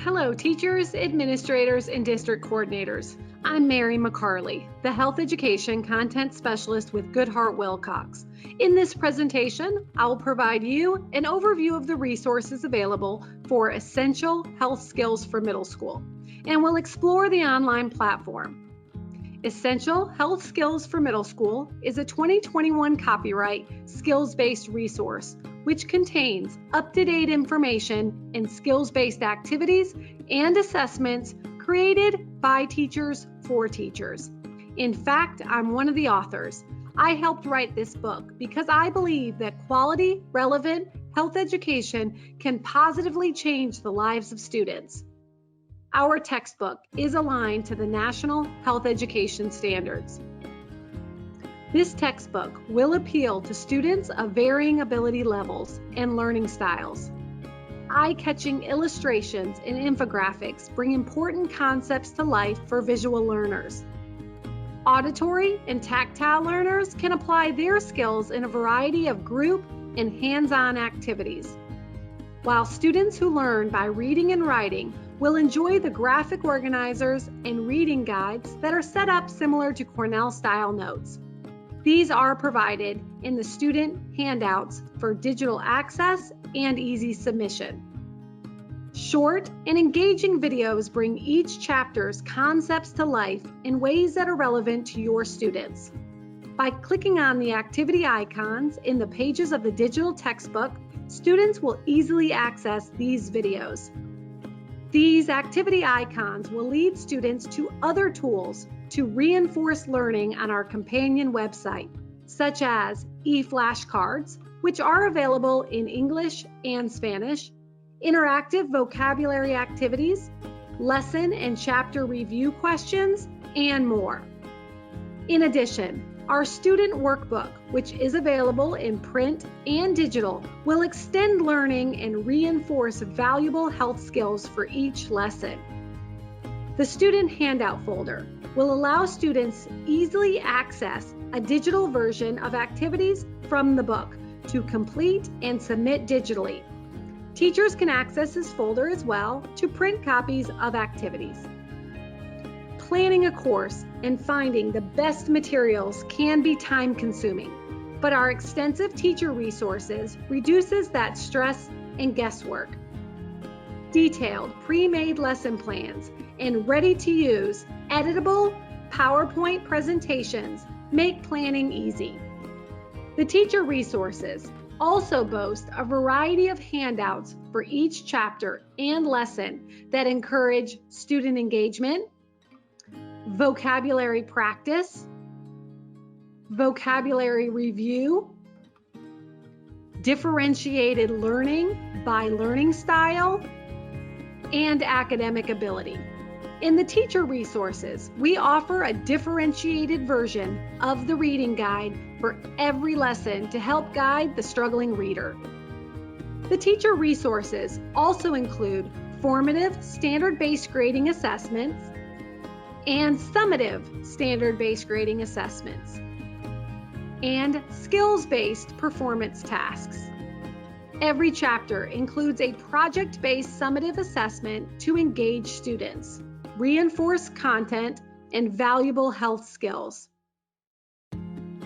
Hello, teachers, administrators, and district coordinators. I'm Mary McCarley, the Health Education Content Specialist with Goodheart-Willcox. In this presentation, I will provide you an overview of the resources available for essential health skills for middle school, and we'll explore the online platform. Essential Health Skills for Middle School is a 2021 copyright skills-based resource which contains up-to-date information and skills-based activities and assessments created by teachers for teachers. In fact, I'm one of the authors. I helped write this book because I believe that quality, relevant health education can positively change the lives of students. Our textbook is aligned to the National Health Education Standards. This textbook will appeal to students of varying ability levels and learning styles. Eye-catching illustrations and infographics bring important concepts to life for visual learners. Auditory and tactile learners can apply their skills in a variety of group and hands-on activities, while students who learn by reading and writing will enjoy the graphic organizers and reading guides that are set up similar to Cornell-style notes. These are provided in the student handouts for digital access and easy submission. Short and engaging videos bring each chapter's concepts to life in ways that are relevant to your students. By clicking on the activity icons in the pages of the digital textbook, students will easily access these videos. These activity icons will lead students to other tools to reinforce learning on our companion website, such as e-flashcards, which are available in English and Spanish, interactive vocabulary activities, lesson and chapter review questions, and more. In addition, our student workbook, which is available in print and digital, will extend learning and reinforce valuable health skills for each lesson. The student handout folder will allow students to easily access a digital version of activities from the book to complete and submit digitally. Teachers can access this folder as well to print copies of activities. Planning a course and finding the best materials can be time-consuming, but our extensive teacher resources reduces that stress and guesswork. Detailed pre-made lesson plans and ready-to-use editable PowerPoint presentations make planning easy. The teacher resources also boast a variety of handouts for each chapter and lesson that encourage student engagement, vocabulary practice, vocabulary review, differentiated learning by learning style, and academic ability. In the teacher resources, we offer a differentiated version of the reading guide for every lesson to help guide the struggling reader. The teacher resources also include formative standard-based grading assessments and summative standard-based grading assessments, and skills-based performance tasks. Every chapter includes a project-based summative assessment to engage students, reinforce content, and valuable health skills.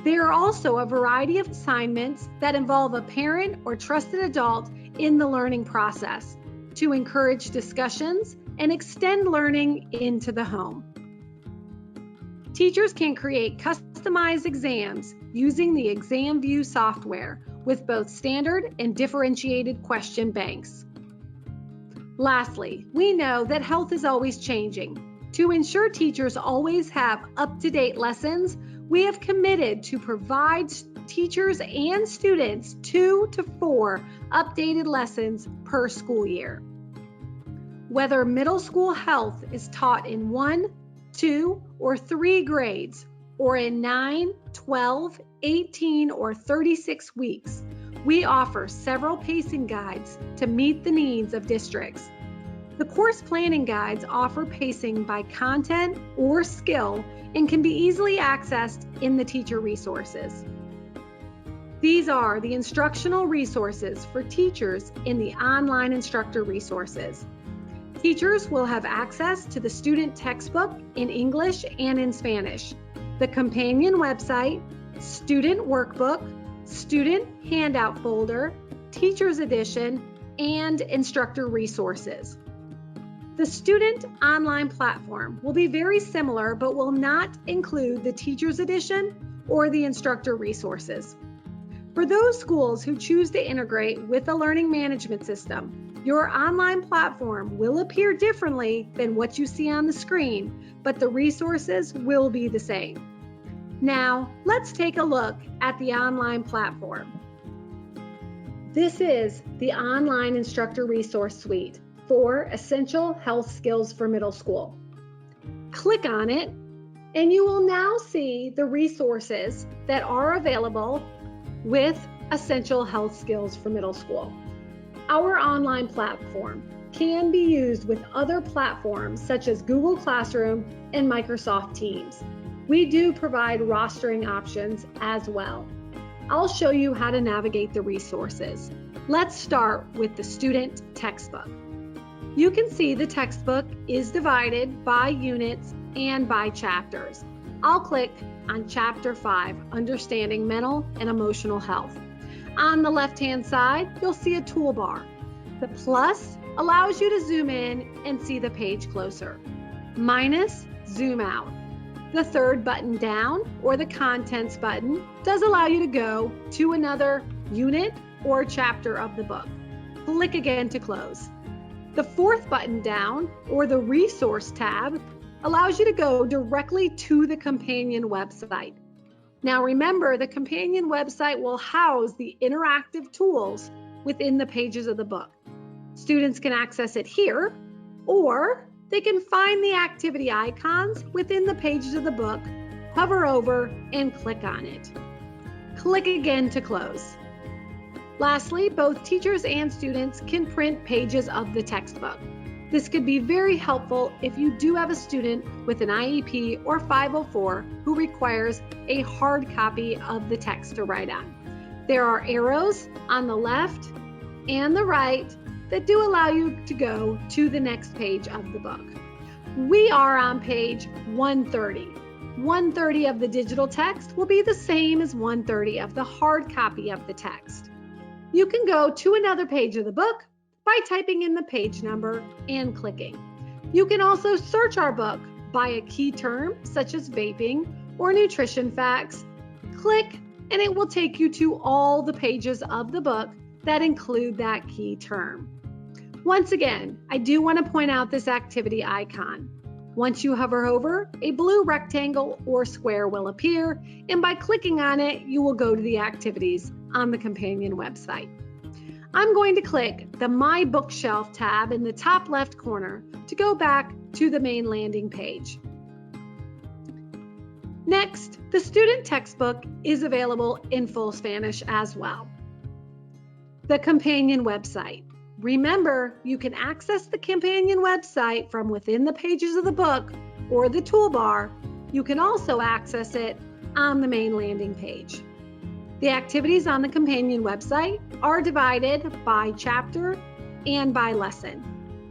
There are also a variety of assignments that involve a parent or trusted adult in the learning process to encourage discussions and extend learning into the home. Teachers can create customized exams using the ExamView software with both standard and differentiated question banks. Lastly, we know that health is always changing. To ensure teachers always have up-to-date lessons, we have committed to provide teachers and students 2 to 4 updated lessons per school year. Whether middle school health is taught in 1, 2, or 3 grades, or in 9, 12, 18, or 36 weeks, we offer several pacing guides to meet the needs of districts. The course planning guides offer pacing by content or skill and can be easily accessed in the teacher resources. These are the instructional resources for teachers in the online instructor resources. Teachers will have access to the student textbook in English and in Spanish, the companion website, student workbook, student handout folder, teacher's edition, and instructor resources. The student online platform will be very similar but will not include the teacher's edition or the instructor resources. For those schools who choose to integrate with a learning management system, your online platform will appear differently than what you see on the screen, but the resources will be the same. Now, let's take a look at the online platform. This is the Online Instructor Resource Suite for Essential Health Skills for Middle School. Click on it, and you will now see the resources that are available with Essential Health Skills for Middle School. Our online platform can be used with other platforms such as Google Classroom and Microsoft Teams. We do provide rostering options as well. I'll show you how to navigate the resources. Let's start with the student textbook. You can see the textbook is divided by units and by chapters. I'll click on Chapter 5, Understanding Mental and Emotional Health. On the left-hand side, you'll see a toolbar. The plus allows you to zoom in and see the page closer. Minus, zoom out. The third button down, or the Contents button, does allow you to go to another unit or chapter of the book. Click again to close. The fourth button down, or the Resource tab, allows you to go directly to the companion website. Now remember, the companion website will house the interactive tools within the pages of the book. Students can access it here, or they can find the activity icons within the pages of the book, hover over, and click on it. Click again to close. Lastly, both teachers and students can print pages of the textbook. This could be very helpful if you do have a student with an IEP or 504 who requires a hard copy of the text to write on. There are arrows on the left and the right that do allow you to go to the next page of the book. We are on page 130. 130 of the digital text will be the same as 130 of the hard copy of the text. You can go to another page of the book by typing in the page number and clicking. You can also search our book by a key term such as vaping or nutrition facts. Click and it will take you to all the pages of the book that include that key term. Once again, I do want to point out this activity icon. Once you hover over, a blue rectangle or square will appear, and by clicking on it, you will go to the activities on the companion website. I'm going to click the My Bookshelf tab in the top left corner to go back to the main landing page. Next, the student textbook is available in full Spanish as well. The companion website. Remember, you can access the companion website from within the pages of the book or the toolbar. You can also access it on the main landing page. The activities on the companion website are divided by chapter and by lesson.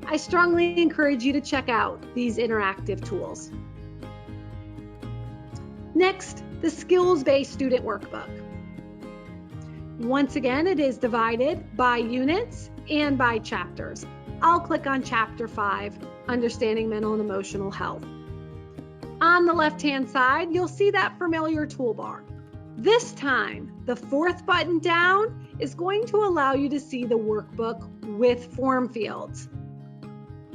I strongly encourage you to check out these interactive tools. Next, the skills-based student workbook. Once again, it is divided by units and by chapters. I'll click on Chapter 5, Understanding Mental and Emotional Health. On the left-hand side, you'll see that familiar toolbar. This time, the fourth button down is going to allow you to see the workbook with form fields.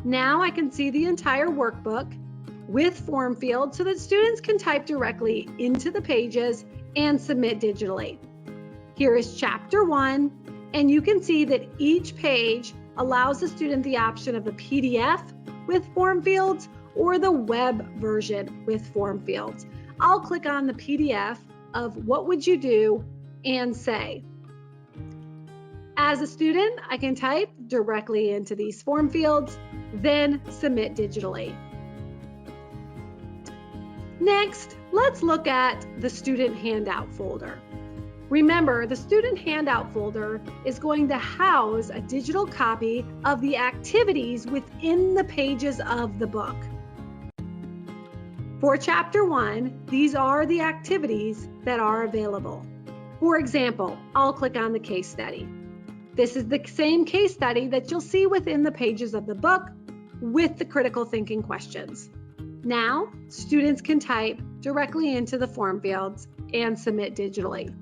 Now I can see the entire workbook with form fields so that students can type directly into the pages and submit digitally. Here is Chapter 1, and you can see that each page allows the student the option of the PDF with form fields or the web version with form fields. I'll click on the PDF of what would you do and say. As a student, I can type directly into these form fields, then submit digitally. Next, let's look at the student handout folder. Remember, the student handout folder is going to house a digital copy of the activities within the pages of the book. For Chapter 1, these are the activities that are available. For example, I'll click on the case study. This is the same case study that you'll see within the pages of the book with the critical thinking questions. Now, students can type directly into the form fields and submit digitally.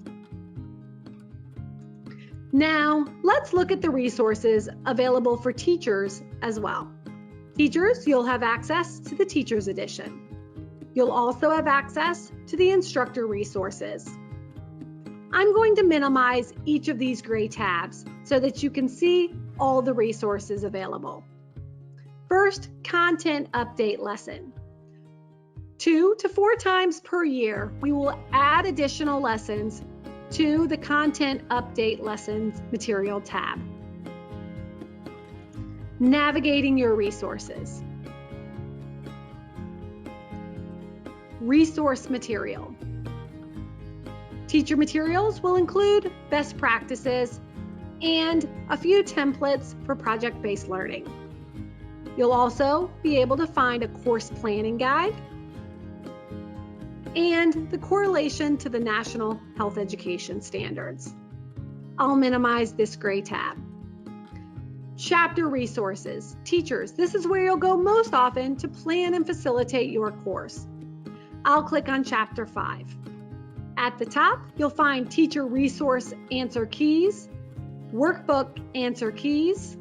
Now, let's look at the resources available for teachers as well. Teachers, you'll have access to the Teachers Edition. You'll also have access to the Instructor resources. I'm going to minimize each of these gray tabs so that you can see all the resources available. First, Content Update Lesson. 2 to 4 times per year, we will add additional lessons to the Content Update Lessons Material tab. Navigating your resources. Resource material. Teacher materials will include best practices and a few templates for project-based learning. You'll also be able to find a course planning guide and the correlation to the National Health Education Standards. I'll minimize this gray tab. Chapter resources. Teachers, this is where you'll go most often to plan and facilitate your course. I'll click on Chapter 5. At the top, you'll find Teacher Resource Answer Keys, Workbook Answer Keys.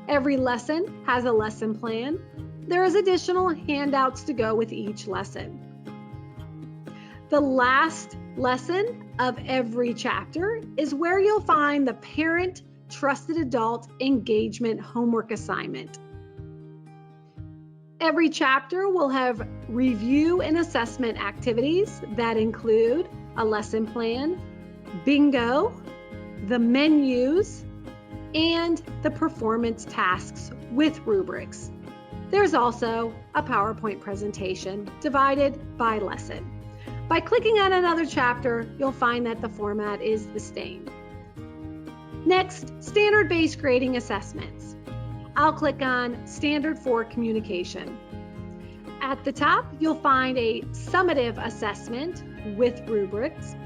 Every lesson has a lesson plan. There is additional handouts to go with each lesson. The last lesson of every chapter is where you'll find the Parent Trusted Adult Engagement Homework Assignment. Every chapter will have review and assessment activities that include a lesson plan, bingo, the menus, and the performance tasks with rubrics. There's also a PowerPoint presentation divided by lesson. By clicking on another chapter, you'll find that the format is the same. Next, standard-based grading assessments. I'll click on Standard for Communication. At the top, you'll find a summative assessment with rubrics,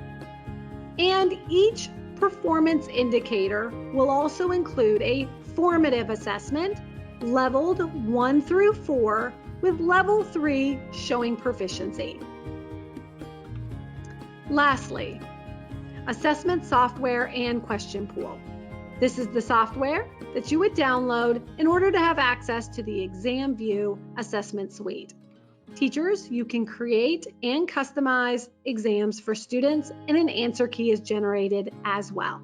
and each performance indicator will also include a formative assessment leveled 1 through 4 with level 3 showing proficiency. Lastly, assessment software and question pool. This is the software that you would download in order to have access to the ExamView assessment suite. Teachers, you can create and customize exams for students, and an answer key is generated as well.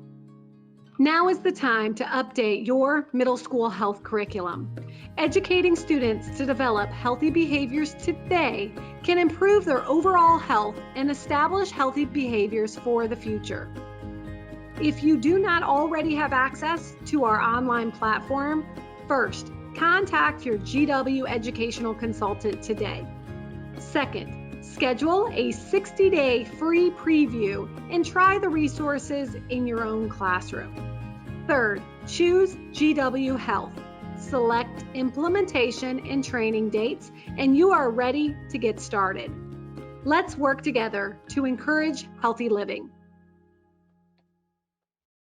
Now is the time to update your middle school health curriculum. Educating students to develop healthy behaviors today can improve their overall health and establish healthy behaviors for the future. If you do not already have access to our online platform, first, contact your GW educational consultant today. Second, schedule a 60-day free preview and try the resources in your own classroom. Third, choose GW Health. Select implementation and training dates, and you are ready to get started. Let's work together to encourage healthy living.